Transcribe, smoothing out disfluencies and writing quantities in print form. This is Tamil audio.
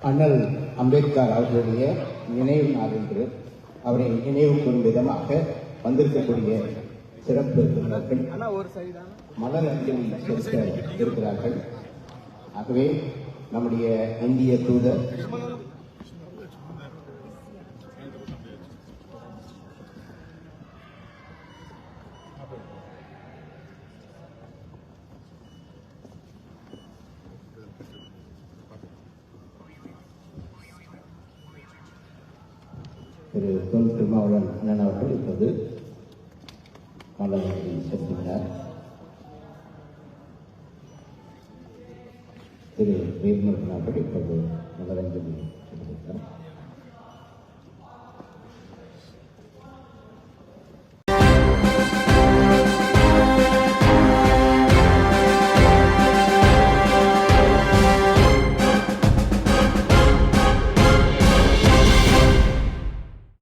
அண்ணல் அம்பேத்கர் அவர்களுடைய நினைவு நாள் என்று அவரை நினைவு கூறும் விதமாக வந்திருக்கக்கூடிய சிறப்பு விருந்தினர்கள் மலர் அஞ்சலி செலுத்த இருக்கிறார்கள். ஆகவே நம்முடைய இந்திய தூதர் திரு தொல் திருமாவளவன் அண்ணன் அவர்கள் இப்போது மலர் அஞ்சலி செலுத்துகிறார். திரு வேல்முருகன் அவர்கள் இப்போது மலர் அஞ்சலி செலுத்துகிறார்.